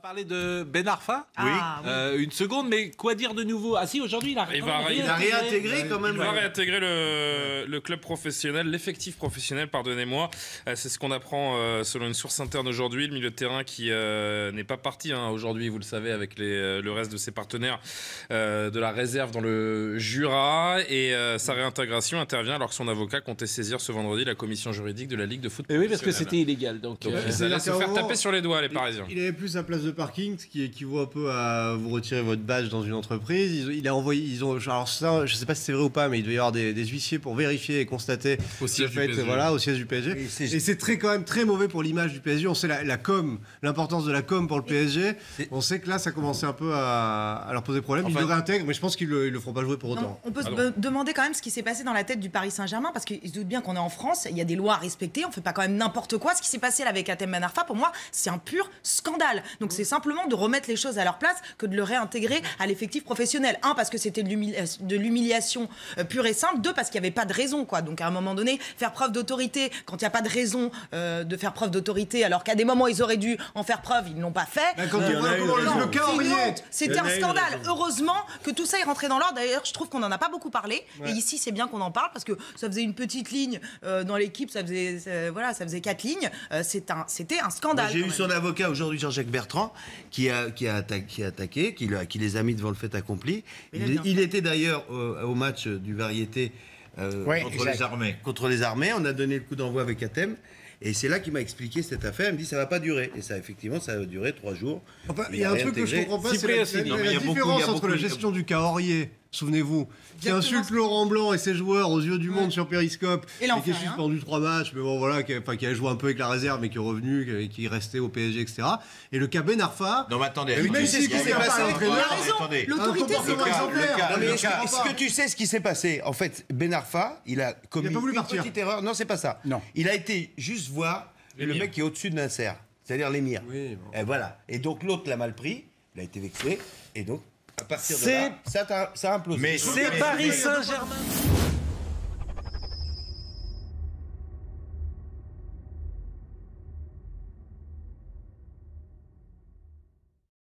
parler de Ben Arfa. Oui. Une seconde, mais quoi dire de nouveau? Ah si, aujourd'hui, il a réintégré quand même. Il va réintégrer le club professionnel, l'effectif professionnel, pardonnez-moi. C'est ce qu'on apprend selon une source interne aujourd'hui. Le milieu de terrain qui n'est pas parti aujourd'hui, vous le savez, avec le reste de ses partenaires de la réserve dans le Jura. Et sa réintégration intervient alors que son avocat comptait saisir ce vendredi la commission juridique de la Ligue de foot. Et oui, parce que c'était illégal. Donc ils allaient se faire taper sur les doigts, les Parisiens. Il avait plus sa place de parking, ce qui équivaut un peu à vous retirer votre badge dans une entreprise. Il a envoyé, alors ça, je sais pas si c'est vrai ou pas, mais il devait y avoir des huissiers pour vérifier et constater au siège du PSG. Voilà, au siège du PSG. Et c'est quand même très mauvais pour l'image du PSG. On sait la com, l'importance de la com pour le PSG. On sait que là, ça commençait un peu à leur poser problème. Ils le réintègrent, mais je pense qu'ils le feront pas jouer pour autant. Non, on peut se demander quand même ce qui s'est passé dans la tête du Paris Saint-Germain, parce qu'ils se doutent bien qu'on est en France, il y a des lois à respecter, on fait pas quand même n'importe quoi. Ce qui s'est passé là avec Hatem Ben Arfa, pour moi, c'est un pur scandale. Donc c'est simplement de remettre les choses à leur place que de le réintégrer à l'effectif professionnel. Un, parce que c'était de l'humiliation pure et simple. Deux, parce qu'il n'y avait pas de raison, quoi. Donc à un moment donné, faire preuve d'autorité quand il n'y a pas de raison de faire preuve d'autorité, alors qu'à des moments ils auraient dû en faire preuve, ils ne l'ont pas fait. C'était un scandale. Heureusement que tout ça est rentré dans l'ordre. D'ailleurs, je trouve qu'on n'en a pas beaucoup parlé. Ouais. Et ici, c'est bien qu'on en parle parce que ça faisait une petite ligne dans l'équipe, ça faisait 4 lignes. C'était un scandale. J'ai eu son avocat aujourd'hui, Jean-Jacques Bertrand, qui a attaqué, qui les a mis devant le fait accompli. Il était d'ailleurs au match du Variété contre les armées. On a donné le coup d'envoi avec Hatem. Et c'est là qu'il m'a expliqué cette affaire. Il me dit ça va pas durer. Et ça, effectivement, ça va durer 3 jours. Enfin, il y a un truc que je comprends pas, c'est la différence entre la gestion du cas Aurier, souvenez-vous, qui insulte Laurent Blanc et ses joueurs aux yeux du monde sur Périscope, et qui est suspendu 3 matchs, mais bon voilà, qui a joué un peu avec la réserve, mais qui est revenu, qui est resté au PSG, etc. Et le cas Ben Arfa. Non, mais attendez, même si ce qui s'est passé il a raison. L'autorité, c'est pas exemplaire. Est-ce que tu sais ce qui s'est passé? En fait, Ben Arfa, il a commis une petite erreur. Non, c'est pas ça. Non. Il a été juste voir le mec qui est au-dessus de Nasser, c'est-à-dire l'émir. Oui, bon. Et voilà. Et donc l'autre l'a mal pris, il a été vexé, et donc à partir de là, ça a implosé. Mais c'est Paris Saint-Germain.